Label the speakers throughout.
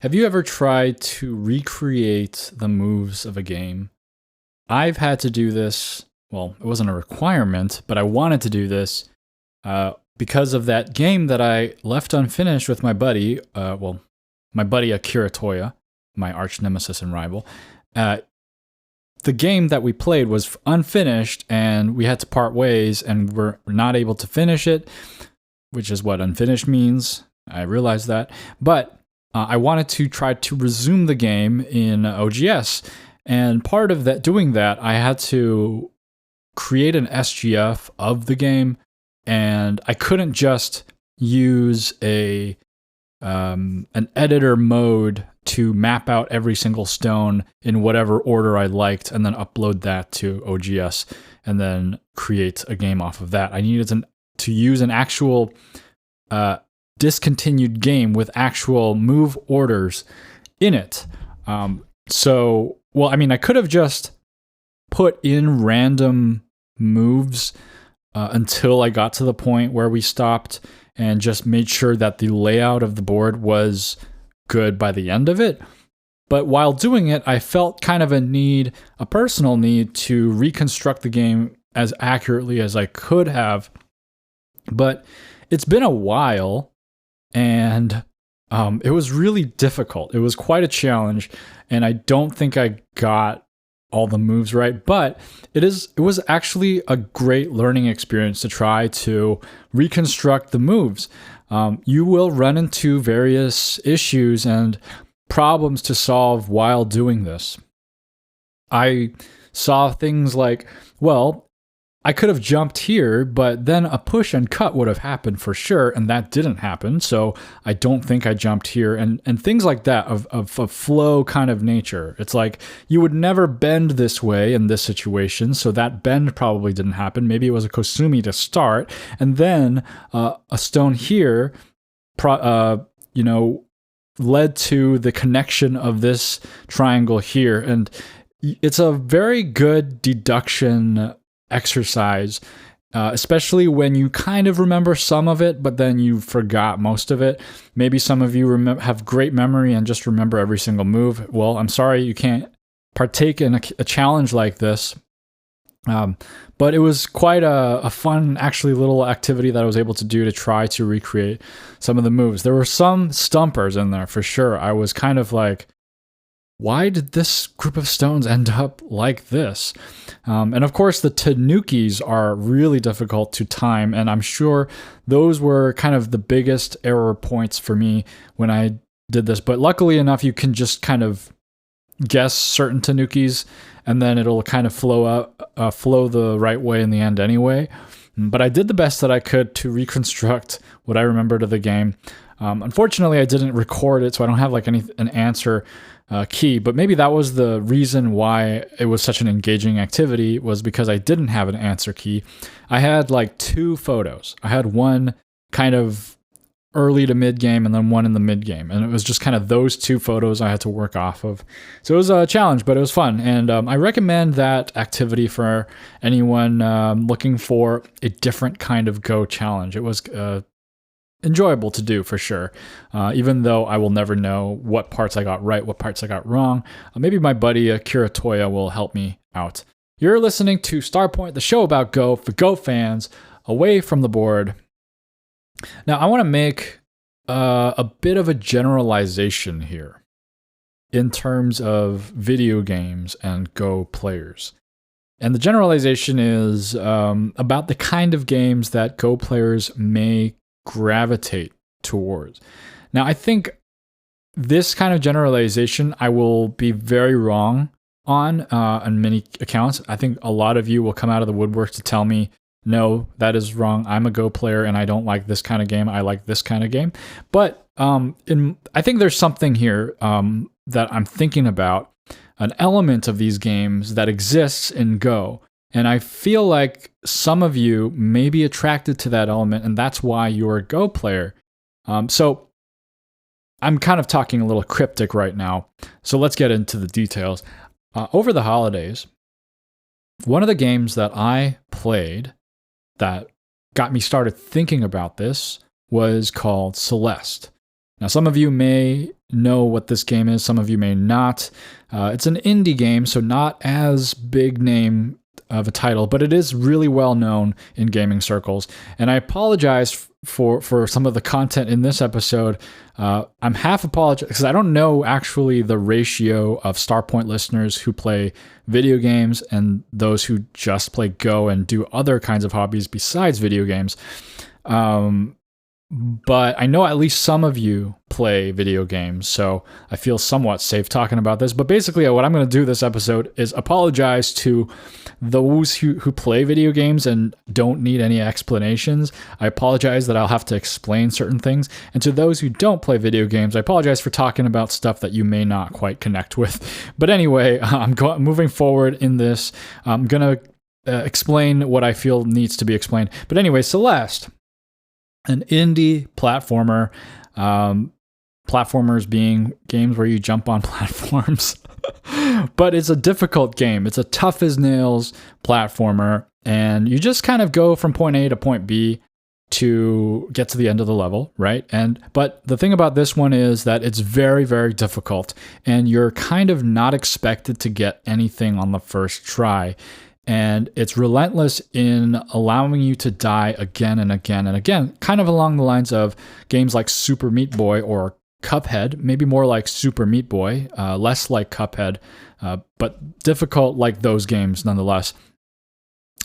Speaker 1: Have you ever tried to recreate the moves of a game? I've had to do this. Well, it wasn't a requirement, but I wanted to do this because of that game that I left unfinished with my buddy. My buddy Akira Toya, my arch nemesis and rival. The game that we played was unfinished, and we had to part ways, and we're not able to finish it, which is what unfinished means. I realize that, but I wanted to try to resume the game in OGS, and part of that, doing that, I had to create an SGF of the game, and I couldn't just use an editor mode to map out every single stone in whatever order I liked, and then upload that to OGS, and then create a game off of that. I needed to use an actual discontinued game with actual move orders in it. I could have just put in random moves until I got to the point where we stopped and just made sure that the layout of the board was good by the end of it. But while doing it, I felt kind of a personal need to reconstruct the game as accurately as I could have. But it's been a while, and it was really difficult. It was quite a challenge, and I don't think I got all the moves right, but it was actually a great learning experience to try to reconstruct the moves. You will run into various issues and problems to solve while doing this. I saw things like, well, I could have jumped here, but then a push and cut would have happened for sure, and that didn't happen, so I don't think I jumped here, and things like that of a flow kind of nature. It's like, you would never bend this way in this situation, so that bend probably didn't happen. Maybe it was a Kosumi to start, and then a stone here, led to the connection of this triangle here, and it's a very good deduction exercise, especially when you kind of remember some of it, but then you forgot most of it. Maybe some of you have great memory and just remember every single move. Well, I'm sorry you can't partake in a challenge like this. But it was quite a fun, actually, little activity that I was able to do to try to recreate some of the moves. There were some stumpers in there for sure. I was kind of like, why did this group of stones end up like this? And of course, the tanukis are really difficult to time, and I'm sure those were kind of the biggest error points for me when I did this. But luckily enough, you can just kind of guess certain tanukis, and then it'll kind of flow the right way in the end anyway. But I did the best that I could to reconstruct what I remembered of the game. Unfortunately, I didn't record it, so I don't have like an answer key, but maybe that was the reason why it was such an engaging activity, was because I didn't have an answer key. I had like two photos. I had one kind of early to mid game and then one in the mid game, and it was just kind of those two photos I had to work off of. So it was a challenge, but it was fun, and I recommend that activity for anyone looking for a different kind of Go challenge. It was enjoyable to do for sure, even though I will never know what parts I got right, what parts I got wrong. Maybe my buddy Akira Toya will help me out. You're listening to Starpoint, the show about Go for Go fans, away from the board. Now, I want to make a bit of a generalization here in terms of video games and Go players. And the generalization is about the kind of games that Go players may gravitate towards. Now, I think this kind of generalization I will be very wrong on many accounts. I think a lot of you will come out of the woodwork to tell me, no, that is wrong. I'm a Go player and I don't like this kind of game. I like this kind of game. But I think there's something here that I'm thinking about, an element of these games that exists in Go. And I feel like some of you may be attracted to that element, and that's why you're a Go player. So I'm kind of talking a little cryptic right now, so let's get into the details. Over the holidays, one of the games that I played that got me started thinking about this was called Celeste. Now, some of you may know what this game is, some of you may not. It's an indie game, so not as big name of a title, but it is really well known in gaming circles. And I apologize for some of the content in this episode. I'm half apologizing because I don't know actually the ratio of Starpoint listeners who play video games and those who just play Go and do other kinds of hobbies besides video games. But I know at least some of you play video games, so I feel somewhat safe talking about this. But basically, what I'm going to do this episode is apologize to those who play video games and don't need any explanations. I apologize that I'll have to explain certain things. And to those who don't play video games, I apologize for talking about stuff that you may not quite connect with. But anyway, moving forward in this, I'm going to explain what I feel needs to be explained. But anyway, Celeste, an indie platformer, platformers being games where you jump on platforms, but it's a difficult game. It's a tough as nails platformer, and you just kind of go from point A to point B to get to the end of the level, right? But the thing about this one is that it's very, very difficult, and you're kind of not expected to get anything on the first try. And it's relentless in allowing you to die again and again and again, kind of along the lines of games like Super Meat Boy or Cuphead, maybe more like Super Meat Boy, less like Cuphead, but difficult like those games nonetheless.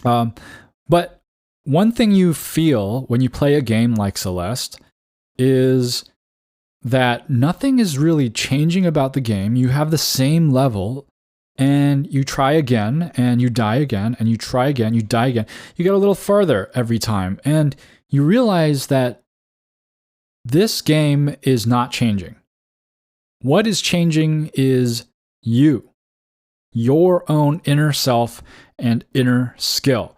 Speaker 1: But one thing you feel when you play a game like Celeste is that nothing is really changing about the game. You have the same level, and you try again, and you die again, and you try again, you die again. You get a little further every time, and you realize that this game is not changing. What is changing is you, your own inner self and inner skill.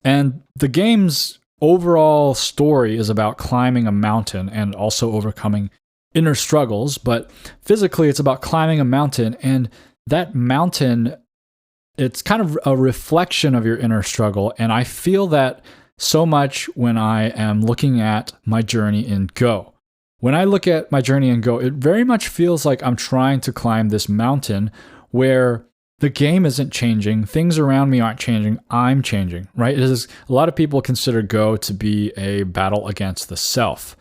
Speaker 1: And the game's overall story is about climbing a mountain and also overcoming inner struggles, but physically it's about climbing a mountain, and that mountain, it's kind of a reflection of your inner struggle. And I feel that so much when I am looking at my journey in Go. When I look at my journey in Go, it very much feels like I'm trying to climb this mountain where the game isn't changing, things around me aren't changing, I'm changing, right? A lot of people consider Go to be a battle against the self.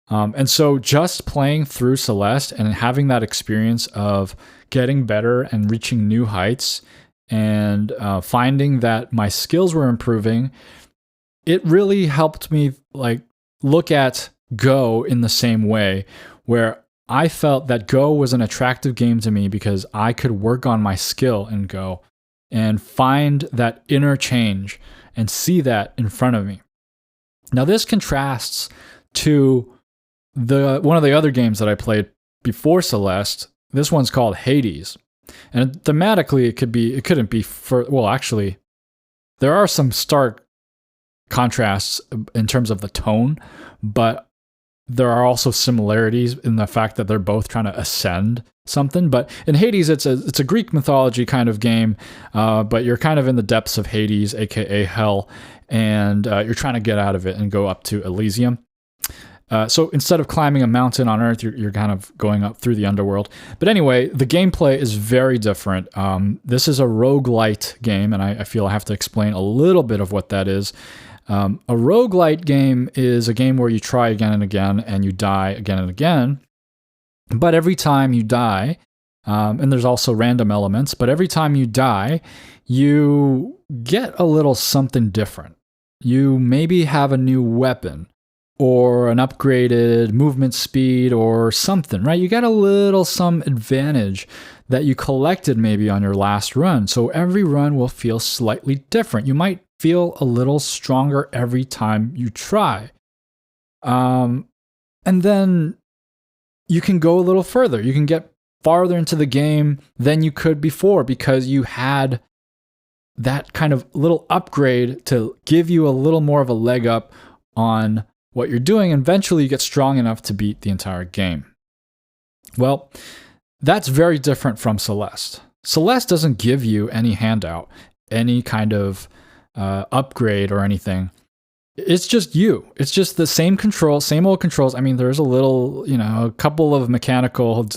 Speaker 1: And so just playing through Celeste and having that experience of getting better and reaching new heights and finding that my skills were improving, it really helped me look at Go in the same way, where I felt that Go was an attractive game to me because I could work on my skill in Go and find that inner change and see that in front of me. Now this contrasts to one of the other games that I played before Celeste. This one's called Hades. And thematically, it couldn't be actually, there are some stark contrasts in terms of the tone, but there are also similarities in the fact that they're both trying to ascend something. But in Hades, it's a Greek mythology kind of game, but you're kind of in the depths of Hades, aka hell, and you're trying to get out of it and go up to Elysium. So instead of climbing a mountain on Earth, you're kind of going up through the underworld. But anyway, the gameplay is very different. This is a roguelite game, and I feel I have to explain a little bit of what that is. A roguelite game is a game where you try again and again, and you die again and again. But every time you die, and there's also random elements, but every time you die, you get a little something different. You maybe have a new weapon, or an upgraded movement speed or something, right? You got a little some advantage that you collected maybe on your last run. So every run will feel slightly different. You might feel a little stronger every time you try. And then you can go a little further. You can get farther into the game than you could before because you had that kind of little upgrade to give you a little more of a leg up on what you're doing, and eventually you get strong enough to beat the entire game. Well, that's very different from Celeste. Celeste doesn't give you any handout, any kind of upgrade or anything. it's just you. It's just the same control, same old controls. I mean, there's a little, a couple of mechanical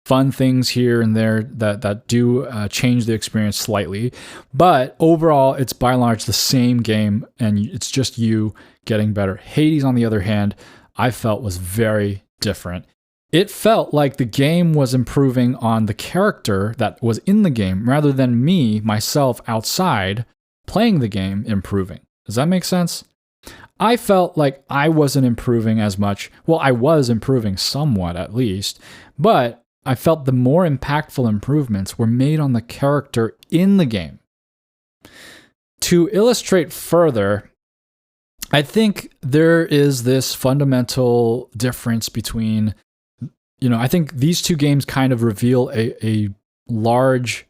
Speaker 1: fun things here and there that do change the experience slightly. But overall, it's by and large the same game, and it's just you getting better. Hades, on the other hand, I felt was very different. It felt like the game was improving on the character that was in the game rather than me, myself, outside playing the game improving. Does that make sense? I felt like I wasn't improving as much. Well, I was improving somewhat at least, but I felt the more impactful improvements were made on the character in the game. To illustrate further, I think there is this fundamental difference between, I think these two games kind of reveal a large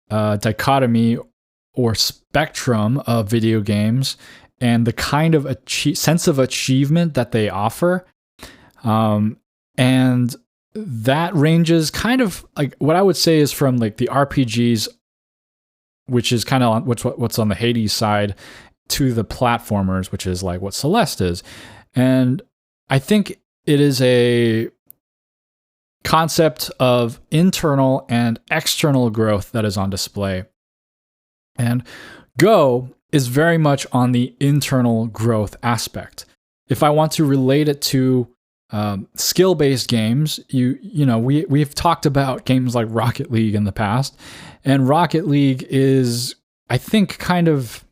Speaker 1: dichotomy or spectrum of video games and the kind of sense of achievement that they offer. And that ranges kind of like what I would say is from like the RPGs, which is kind of what's on the Hades side, to the platformers, which is like what Celeste is. And I think it is a concept of internal and external growth that is on display. And Go is very much on the internal growth aspect. If I want to relate it to skill-based games, we've talked about games like Rocket League in the past, and Rocket League is, I think, kind of,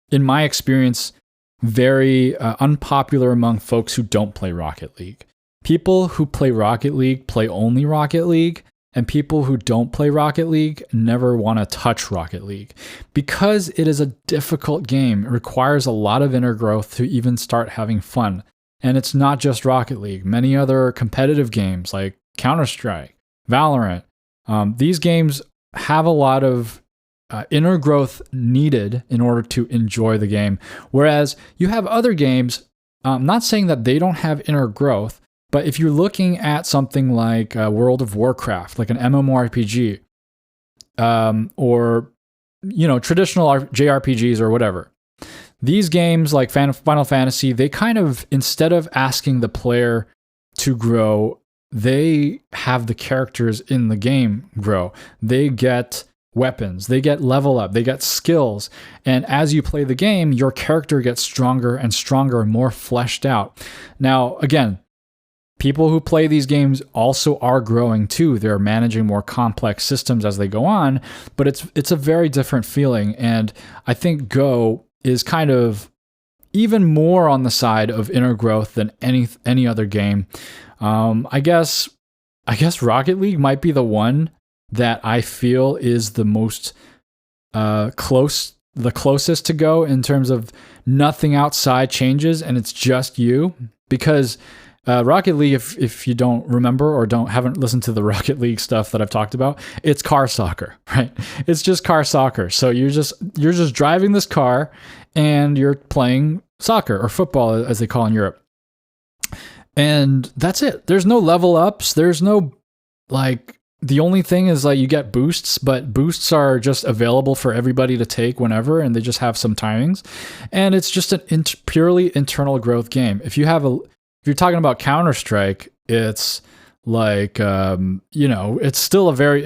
Speaker 1: in my experience, very unpopular among folks who don't play Rocket League. People who play Rocket League play only Rocket League, and people who don't play Rocket League never want to touch Rocket League. Because it is a difficult game, it requires a lot of inner growth to even start having fun. And it's not just Rocket League. Many other competitive games like Counter-Strike, Valorant, these games have a lot of inner growth needed in order to enjoy the game. Whereas you have other games, I'm not saying that they don't have inner growth, but if you're looking at something like World of Warcraft, like an MMORPG, or traditional JRPGs or whatever, these games like Final Fantasy, they kind of, instead of asking the player to grow, they have the characters in the game grow. They get weapons, they get level up, they get skills. And as you play the game, your character gets stronger and stronger, more fleshed out. Now, again, people who play these games also are growing too. They're managing more complex systems as they go on, but it's a very different feeling. And I think Go is kind of even more on the side of inner growth than any other game. I guess Rocket League might be the one that I feel is the most closest to Go in terms of nothing outside changes and it's just you. Because Rocket League, if you don't remember or haven't listened to the Rocket League stuff that I've talked about, it's car soccer, right? It's just car soccer. So you're just driving this car and you're playing soccer or football, as they call in Europe. And that's it. There's no level ups. There's no, the only thing is you get boosts, but boosts are just available for everybody to take whenever, and they just have some timings. And it's just an purely internal growth game. If you're talking about Counter-Strike, it's it's still a very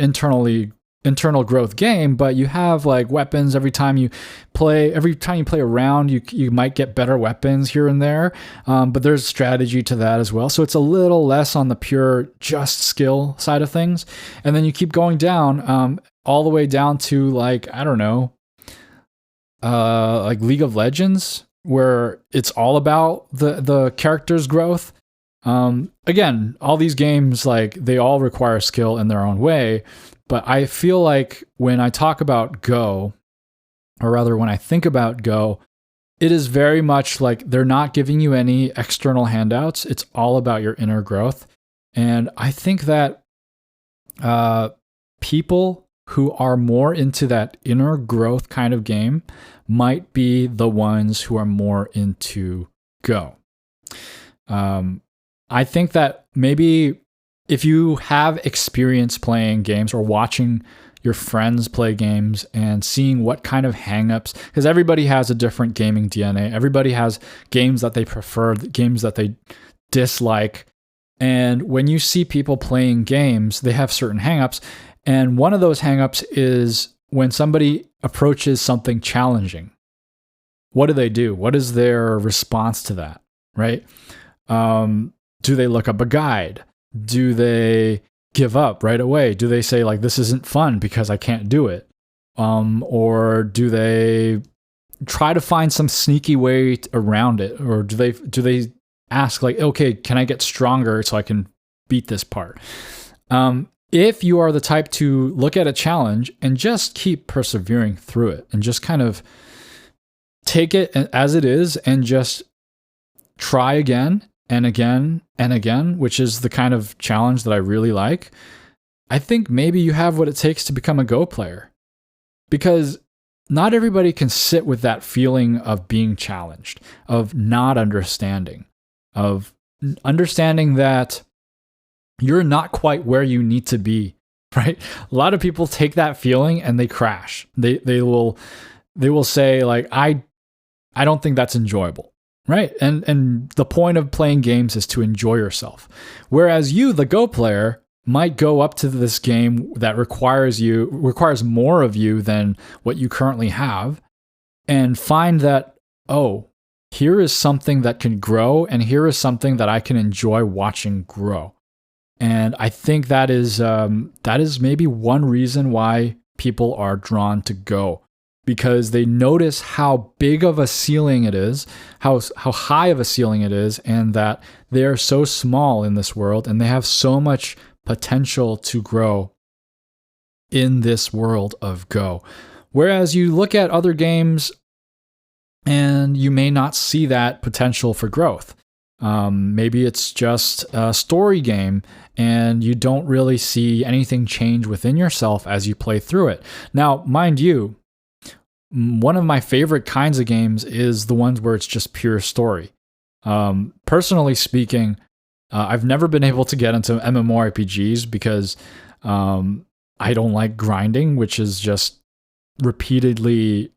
Speaker 1: internal growth game, but you have weapons every time you play a round, you might get better weapons here and there. But there's strategy to that as well. So it's a little less on the pure just skill side of things. And then you keep going down, all the way down to I don't know, League of Legends, where it's all about the character's growth. Again, all these games, they all require skill in their own way, but I feel like when I talk about Go, or rather when I think about Go, it is very much they're not giving you any external handouts. It's all about your inner growth. And I think that people who are more into that inner growth kind of game might be the ones who are more into Go. I think that maybe if you have experience playing games or watching, your friends play games and seeing what kind of hangups, because everybody has a different gaming DNA. Everybody has games that they prefer, games that they dislike. And when you see people playing games, they have certain hangups. And one of those hangups is when somebody approaches something challenging. What do? What is their response to that, right? Do they look up a guide? Do they give up right away? Do they say like, this isn't fun because I can't do it? Or do they try to find some sneaky way around it? Or do they ask like, okay, can I get stronger so I can beat this part? If you are the type to look at a challenge and just keep persevering through it and just kind of take it as it is and just try again and again and again, which is the kind of challenge that I really like, I think maybe you have what it takes to become a Go player. Because not everybody can sit with that feeling of being challenged, of not understanding, of understanding that you're not quite where you need to be, right? A lot of people take that feeling and they crash. They will say like, I don't think that's enjoyable, right? And the point of playing games is to enjoy yourself. Whereas you, the Go player, might go up to this game that requires more of you than what you currently have, and find that, oh, here is something that can grow, and here is something that I can enjoy watching grow. And I think that is maybe one reason why people are drawn to Go, because they notice how big of a ceiling it is, how high of a ceiling it is, and that they are so small in this world, and they have so much potential to grow in this world of Go. Whereas you look at other games and you may not see that potential for growth. Maybe it's just a story game and you don't really see anything change within yourself as you play through it. Now, mind you, one of my favorite kinds of games is the ones where it's just pure story. Personally speaking, I've never been able to get into MMORPGs because I don't like grinding, which is just repeatedly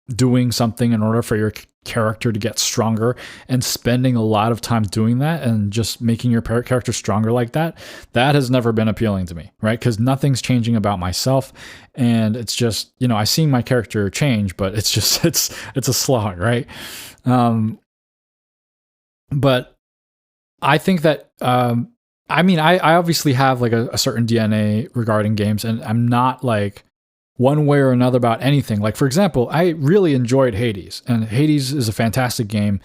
Speaker 1: doing something in order for your character to get stronger and spending a lot of time doing that and just making your character stronger like that. That has never been appealing to me, right? Because nothing's changing about myself, and it's just, I see my character change, but it's just it's a slog, right? But I think that I obviously have like a certain DNA regarding games, and I'm not like one way or another about anything. Like, for example, I really enjoyed Hades, and Hades is a fantastic game.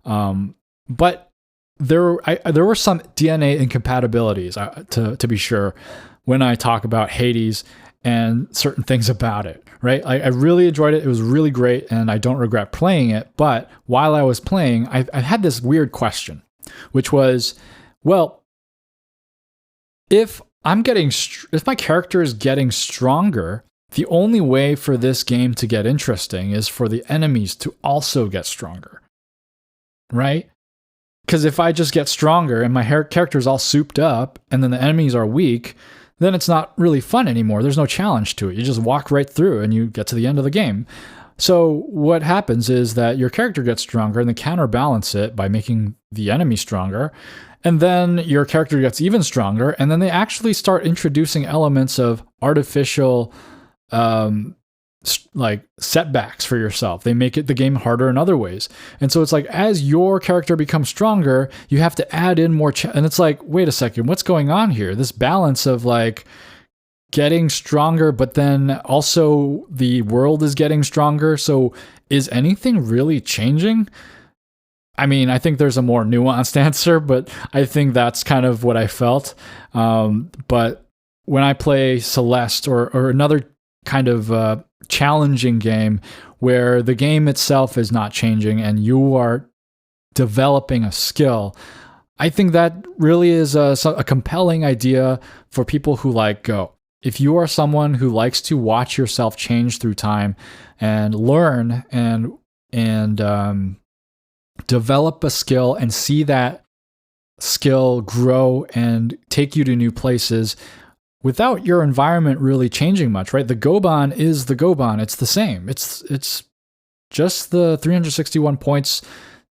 Speaker 1: But there were some DNA incompatibilities, to be sure, when I talk about Hades and certain things about it, right? I really enjoyed it. It was really great, and I don't regret playing it. But while I was playing, I had this weird question, which was, well, if my character is getting stronger, the only way for this game to get interesting is for the enemies to also get stronger, right? Because if I just get stronger and my character's all souped up and then the enemies are weak, then it's not really fun anymore. There's no challenge to it. You just walk right through and you get to the end of the game. So what happens is that your character gets stronger and they counterbalance it by making the enemy stronger. And then your character gets even stronger. And then they actually start introducing elements of artificial like setbacks for yourself. They make the game harder in other ways. And so it's like, as your character becomes stronger, you have to add in more and it's like, wait a second, what's going on here? This balance of like getting stronger, but then also the world is getting stronger. So is anything really changing? I mean, I think there's a more nuanced answer, but I think that's kind of what I felt. But when I play Celeste or another kind of challenging game where the game itself is not changing and you are developing a skill, I think that really is a compelling idea for people who like Go. If you are someone who likes to watch yourself change through time and learn and develop a skill and see that skill grow and take you to new places, without your environment really changing much, right? The Goban is the Goban. It's the same. It's just the 361 points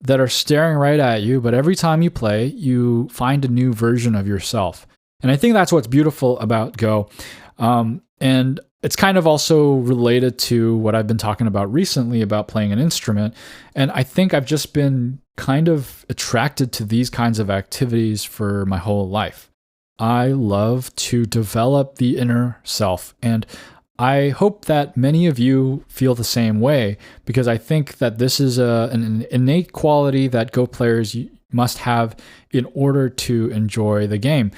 Speaker 1: that are staring right at you, but every time you play, you find a new version of yourself. And I think that's what's beautiful about Go. And it's kind of also related to what I've been talking about recently about playing an instrument. And I think I've just been kind of attracted to these kinds of activities for my whole life. I love to develop the inner self. And I hope that many of you feel the same way, because I think that this is an innate quality that Go players must have in order to enjoy the game.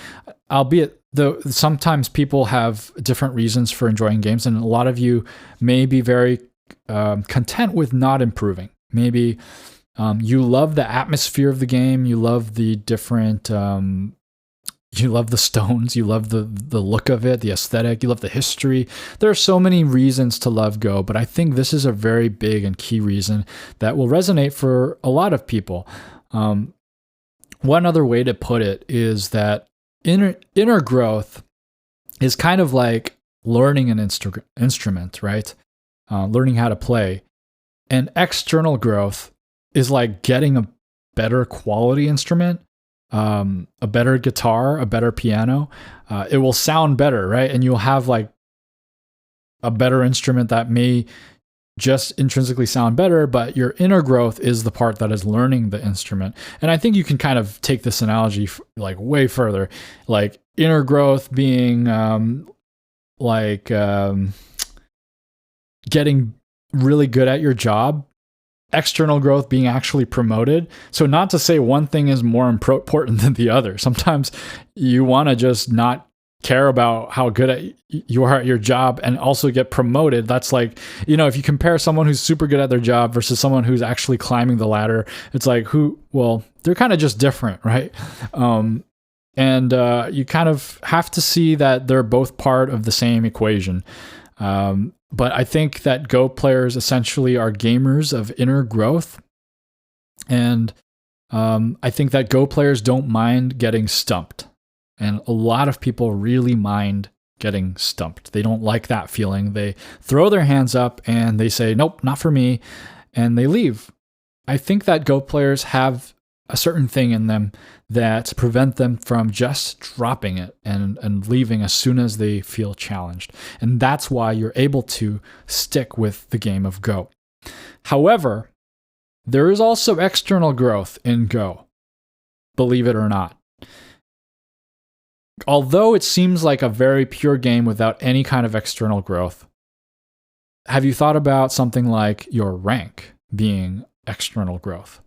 Speaker 1: Albeit, though, sometimes people have different reasons for enjoying games, and a lot of you may be very content with not improving. Maybe you love the atmosphere of the game, you love the different... you love the stones, you love the look of it, the aesthetic, you love the history. There are so many reasons to love Go, but I think this is a very big and key reason that will resonate for a lot of people. One other way to put it is that inner growth is kind of like learning an instrument, right? Learning how to play. And external growth is like getting a better quality instrument. A better guitar, a better piano, it will sound better, right? And you'll have like a better instrument that may just intrinsically sound better, but your inner growth is the part that is learning the instrument. And I think you can kind of take this analogy like way further, like inner growth being getting really good at your job, external growth being actually promoted. So not to say one thing is more important than the other. Sometimes you want to just not care about how good you are at your job and also get promoted. That's like, if you compare someone who's super good at their job versus someone who's actually climbing the ladder, it's like they're kind of just different, right? And you kind of have to see that they're both part of the same equation. But I think that Go players essentially are gamers of inner growth. And I think that Go players don't mind getting stumped. And a lot of people really mind getting stumped. They don't like that feeling. They throw their hands up and they say, nope, not for me. And they leave. I think that Go players have a certain thing in them that prevent them from just dropping it and leaving as soon as they feel challenged. And that's why you're able to stick with the game of Go. However, there is also external growth in Go, believe it or not. Although it seems like a very pure game without any kind of external growth, have you thought about something like your rank being external growth?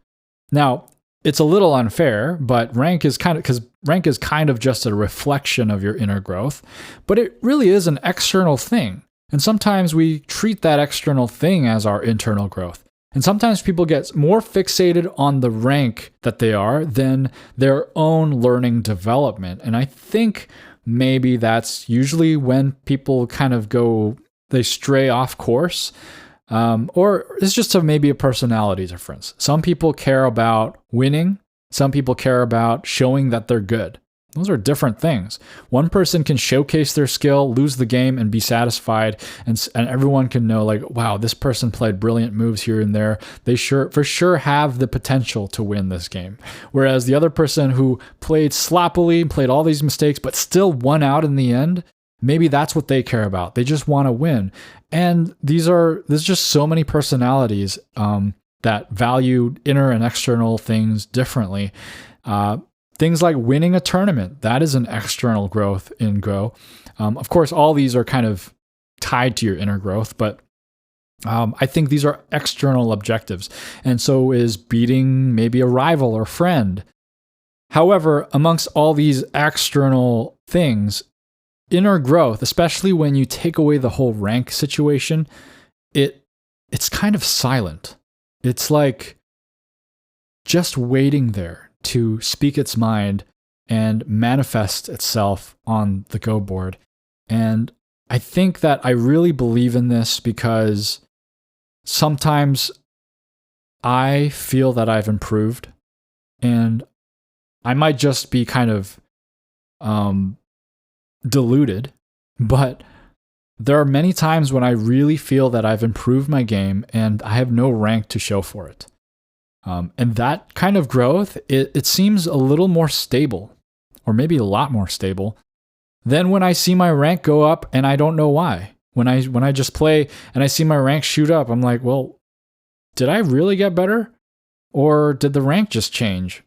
Speaker 1: Now, it's a little unfair, but rank is kind of just a reflection of your inner growth, but it really is an external thing. And sometimes we treat that external thing as our internal growth. And sometimes people get more fixated on the rank that they are than their own learning development. And I think maybe that's usually when people kind of they stray off course. Or it's just maybe a personality difference. Some people care about winning. Some people care about showing that they're good. Those are different things. One person can showcase their skill, lose the game, and be satisfied, and everyone can know, like, wow, this person played brilliant moves here and there. They for sure have the potential to win this game. Whereas the other person who played sloppily, played all these mistakes, but still won out in the end, maybe that's what they care about. They just want to win. And there's just so many personalities that value inner and external things differently. Things like winning a tournament, that is an external growth in Go. Of course, all these are kind of tied to your inner growth, but I think these are external objectives. And so is beating maybe a rival or friend. However, amongst all these external things, inner growth, especially when you take away the whole rank situation, it's kind of silent. It's like just waiting there to speak its mind and manifest itself on the Go board. And I think that I really believe in this because sometimes I feel that I've improved, and I might just be kind of diluted, but there are many times when I really feel that I've improved my game and I have no rank to show for it. And that kind of growth, it seems a little more stable, or maybe a lot more stable, than when I see my rank go up and I don't know why. When I just play and I see my rank shoot up, I'm like, well, did I really get better? Or did the rank just change?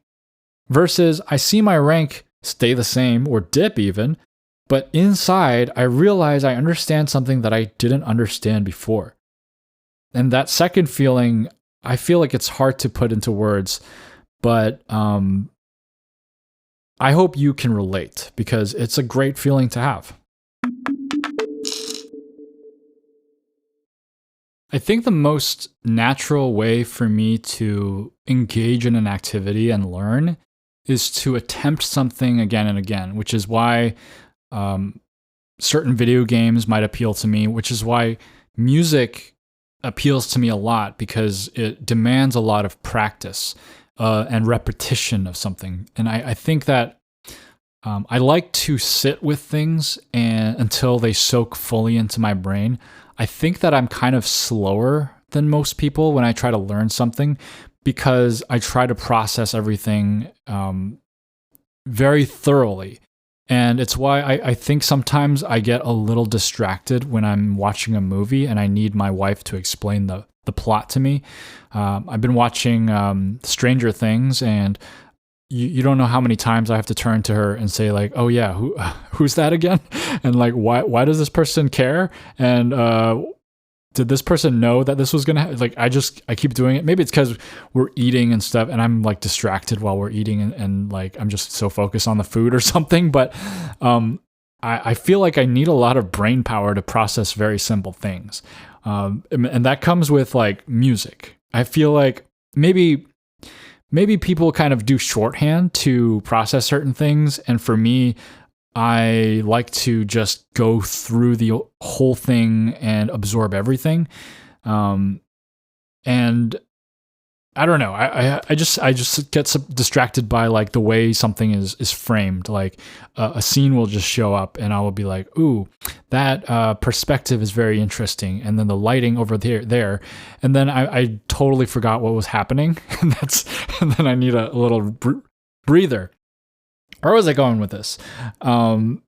Speaker 1: Versus I see my rank stay the same or dip even, but inside I realize I understand something that I didn't understand before. And that second feeling, I feel like it's hard to put into words, but I hope you can relate because it's a great feeling to have. I think the most natural way for me to engage in an activity and learn is to attempt something again and again, which is why certain video games might appeal to me, which is why music appeals to me a lot because it demands a lot of practice and repetition of something. And I think that I like to sit with things until they soak fully into my brain. I think that I'm kind of slower than most people when I try to learn something because I try to process everything very thoroughly. And it's why I think sometimes I get a little distracted when I'm watching a movie and I need my wife to explain the plot to me. I've been watching Stranger Things, and you don't know how many times I have to turn to her and say like, oh yeah, who's that again? And like, why does this person care? And did this person know that this was gonna happen? Like, I keep doing it. Maybe it's because we're eating and stuff, and I'm like distracted while we're eating, and like I'm just so focused on the food or something. But I feel like I need a lot of brain power to process very simple things, and that comes with like music. I feel like maybe people kind of do shorthand to process certain things, and for me, I like to just go through the whole thing and absorb everything. And I don't know. I just get distracted by like the way something is framed. Like a scene will just show up, and I will be like, "Ooh, that perspective is very interesting." And then the lighting over there, and then I totally forgot what was happening, and then I need a little breather. Where was I going with this? Oh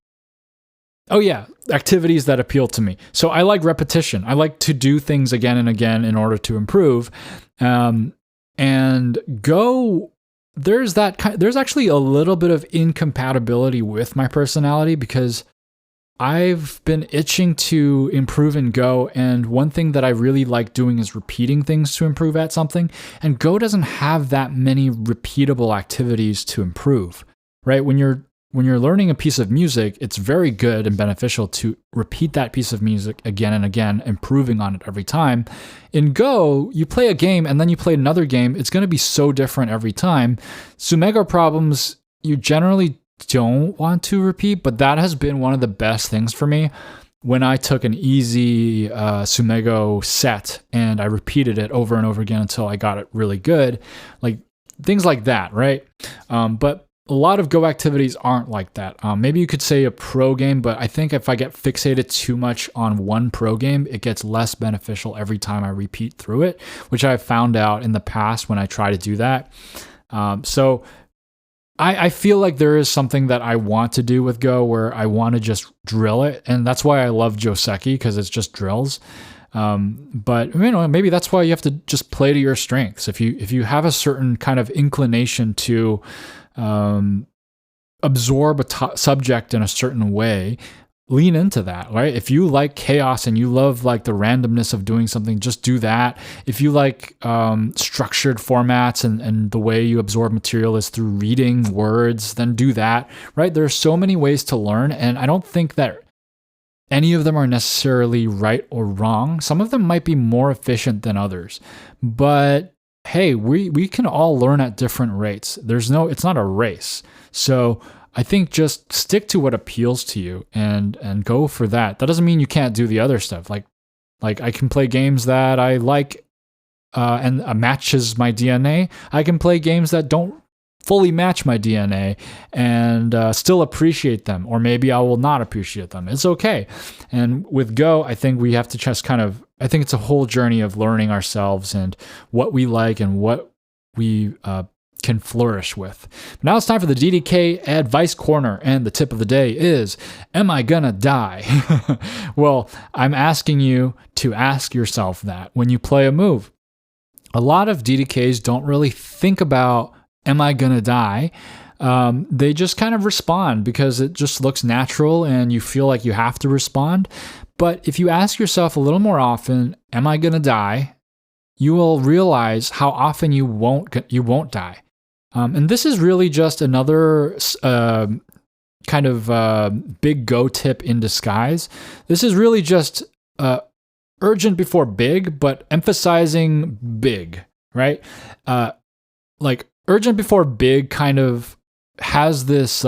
Speaker 1: yeah, activities that appeal to me. So I like repetition. I like to do things again and again in order to improve. And Go, there's actually a little bit of incompatibility with my personality because I've been itching to improve in Go, and one thing that I really like doing is repeating things to improve at something. And Go doesn't have that many repeatable activities to improve. Right? When you're learning a piece of music, it's very good and beneficial to repeat that piece of music again and again, improving on it every time. In Go, you play a game and then you play another game. It's going to be so different every time. Sumego problems, you generally don't want to repeat, but that has been one of the best things for me. When I took an easy Sumego set and I repeated it over and over again until I got it really good, like things like that, right? But a lot of Go activities aren't like that. Maybe you could say a pro game, but I think if I get fixated too much on one pro game, it gets less beneficial every time I repeat through it, which I've found out in the past when I try to do that. So I feel like there is something that I want to do with Go where I want to just drill it. And that's why I love Joseki, because it's just drills. But maybe that's why you have to just play to your strengths. If you have a certain kind of inclination to absorb a subject in a certain way, lean into that, right? If you like chaos and you love like the randomness of doing something, just do that. If you like structured formats and the way you absorb material is through reading words, then do that, right? There are so many ways to learn, and I don't think that any of them are necessarily right or wrong. Some of them might be more efficient than others, but hey, we can all learn at different rates. It's not a race. So I think just stick to what appeals to you and go for that. That doesn't mean you can't do the other stuff. Like I can play games that I like and matches my DNA. I can play games that don't fully match my DNA and still appreciate them, or maybe I will not appreciate them. It's okay. And with Go, I think we have to just I think it's a whole journey of learning ourselves and what we like and what we can flourish with. Now it's time for the DDK Advice Corner, and the tip of the day is, am I gonna die? Well, I'm asking you to ask yourself that when you play a move. A lot of DDKs don't really think about, am I gonna die? They just kind of respond because it just looks natural and you feel like you have to respond. But if you ask yourself a little more often, am I gonna die? You will realize how often you won't die. And this is really just another kind of big Go tip in disguise. This is really just urgent before big, but emphasizing big, right? Like urgent before big kind of has this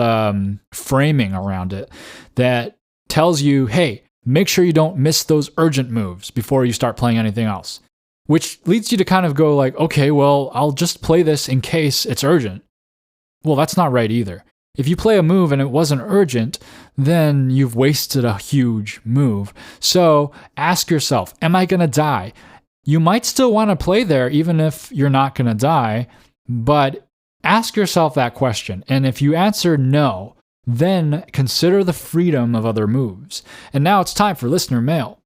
Speaker 1: framing around it that tells you, hey, make sure you don't miss those urgent moves before you start playing anything else. Which leads you to kind of go like, okay, well, I'll just play this in case it's urgent. Well, that's not right either. If you play a move and it wasn't urgent, then you've wasted a huge move. So ask yourself, am I going to die? You might still want to play there even if you're not going to die, but ask yourself that question. And if you answer no, then consider the freedom of other moves. And now it's time for listener mail.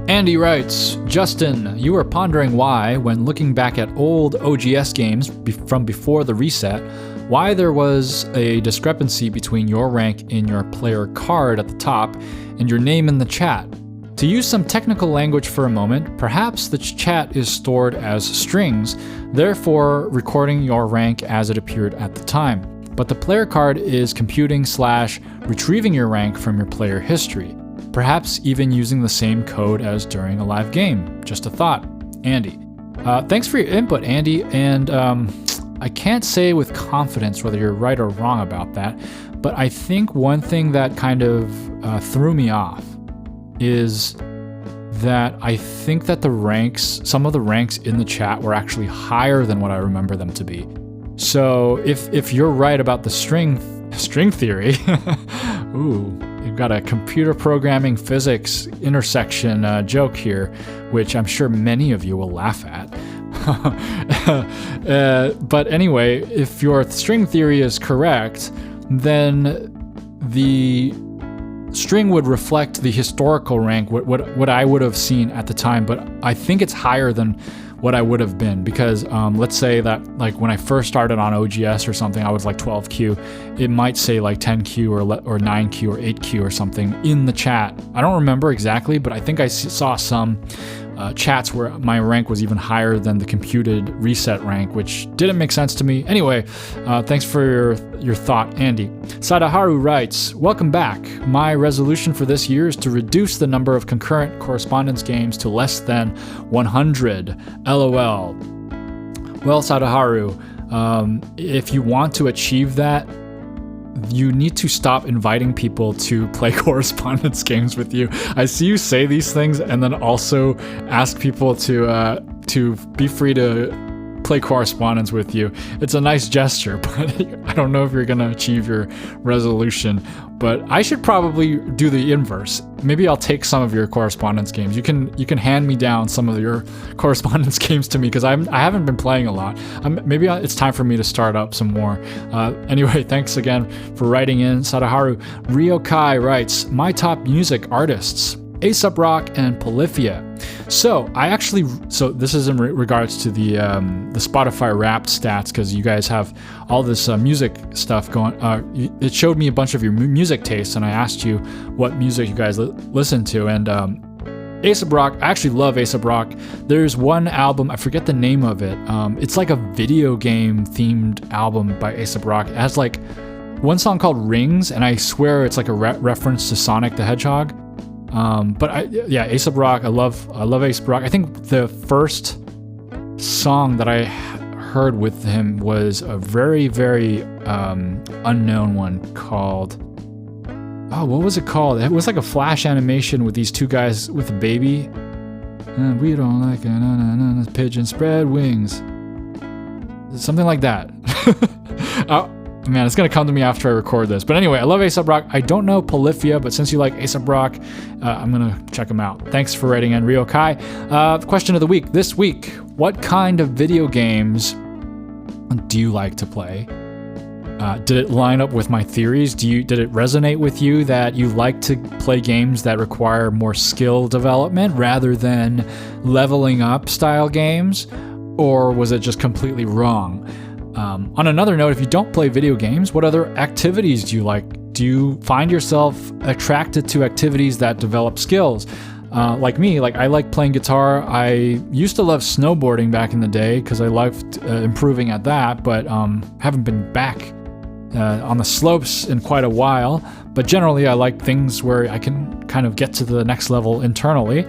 Speaker 1: Andy writes, Justin, you were pondering why, when looking back at old OGS games from before the reset, why there was a discrepancy between your rank in your player card at the top and your name in the chat. To use some technical language for a moment, perhaps the chat is stored as strings, therefore recording your rank as it appeared at the time. But the player card is computing/retrieving your rank from your player history. Perhaps even using the same code as during a live game. Just a thought. Andy. Thanks for your input, Andy. And I can't say with confidence whether you're right or wrong about that, but I think one thing that kind of threw me off is that I think that some of the ranks in the chat were actually higher than what I remember them to be. So if you're right about the string theory, ooh, you've got a computer programming physics intersection joke here, which I'm sure many of you will laugh at. But anyway, if your string theory is correct, then the string would reflect the historical rank, what I would have seen at the time, but I think it's higher than what I would have been, because let's say that like when I first started on OGS or something, I was like 12Q. It might say like 10Q or 9Q or 8Q or something in the chat. I don't remember exactly, but I think I saw some chats where my rank was even higher than the computed reset rank, which didn't make sense to me. Anyway, thanks for your thought, Andy. Sadaharu writes, welcome back. My resolution for this year is to reduce the number of concurrent correspondence games to less than 100. LOL. Well, Sadaharu, if you want to achieve that, you need to stop inviting people to play correspondence games with you. I see you say these things and then also ask people to be free to play correspondence with you. It's a nice gesture, but I don't know if you're going to achieve your resolution. But I should probably do the inverse. Maybe I'll take some of your correspondence games. You can hand me down some of your correspondence games to me, because I haven't been playing a lot. Maybe it's time for me to start up some more. Anyway, thanks again for writing in, Sadaharu. Ryokai writes, my top music artists, A$AP Rock and Polyphia. So this is in regards to the Spotify Wrapped stats, because you guys have all this music stuff going. It showed me a bunch of your music tastes, and I asked you what music you guys listen to. And A$AP Rock, I actually love A$AP Rock. There's one album, I forget the name of it. It's like a video game themed album by A$AP Rock. It has like one song called Rings, and I swear it's like a reference to Sonic the Hedgehog. But A$AP Rock, I love A$AP Rock. I think the first song that I heard with him was a very, very unknown one called, what was it called? It was like a flash animation with these two guys with a baby. We don't like it. Pigeon spread wings. Something like that. Man, it's going to come to me after I record this. But anyway, I love A$AP Rock. I don't know Polyphia, but since you like A$AP Rock, I'm going to check them out. Thanks for writing in, Rio Kai. Question of the week. This week, what kind of video games do you like to play? Did it line up with my theories? Did it resonate with you that you like to play games that require more skill development rather than leveling up style games? Or was it just completely wrong? On another note, if you don't play video games, what other activities do you like? Do you find yourself attracted to activities that develop skills? Like me, I like playing guitar. I used to love snowboarding back in the day because I loved improving at that, but haven't been back on the slopes in quite a while. But generally, I like things where I can kind of get to the next level internally.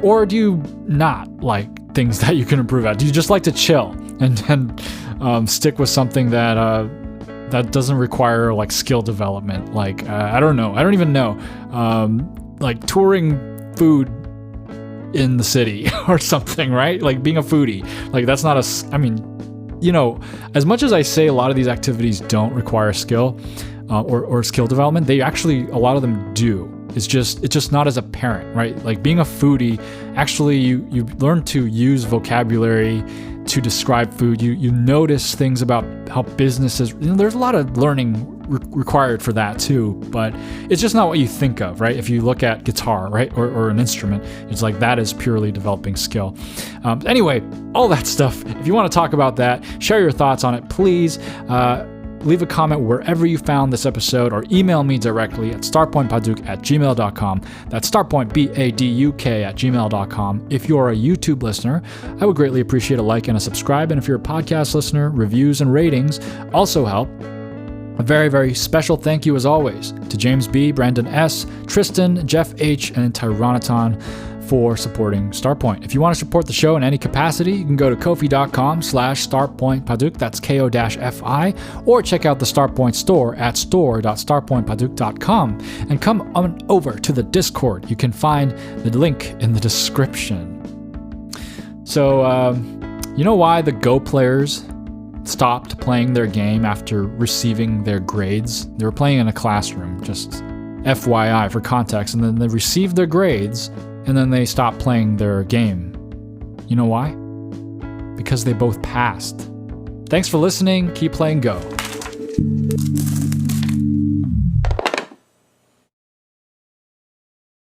Speaker 1: Or do you not like things that you can improve at? Do you just like to chill and stick with something that doesn't require skill development? I don't know. I don't even know. Touring food in the city or something, right? Being a foodie. That's not as much as I say a lot of these activities don't require skill or skill development, they actually, a lot of them do. It's just not as apparent, right? Being a foodie, actually you learn to use vocabulary to describe food. You notice things about how businesses, there's a lot of learning required for that too, but it's just not what you think of, right? If you look at guitar, right, or an instrument, it's that is purely developing skill. Anyway, all that stuff, if you want to talk about that, share your thoughts on it, please. Leave a comment wherever you found this episode, or email me directly at startpointpaduk@gmail.com. That's startpointpaduk@gmail.com. If you're a YouTube listener, I would greatly appreciate a like and a subscribe. And if you're a podcast listener, reviews and ratings also help. A very, very special thank you, as always, to James B., Brandon S., Tristan, Jeff H., and Tyraniton for supporting Startpoint. If you want to support the show in any capacity, you can go to kofi.com/startpointpaduk, that's KO-FI, or check out the Startpoint store at store.startpointpaduk.com, and come on over to the Discord. You can find the link in the description. So, you know why the Go players stopped playing their game after receiving their grades? They were playing in a classroom, just FYI for context, and then they received their grades, and then they stopped playing their game. You know why? Because they both passed. Thanks for listening. Keep playing Go.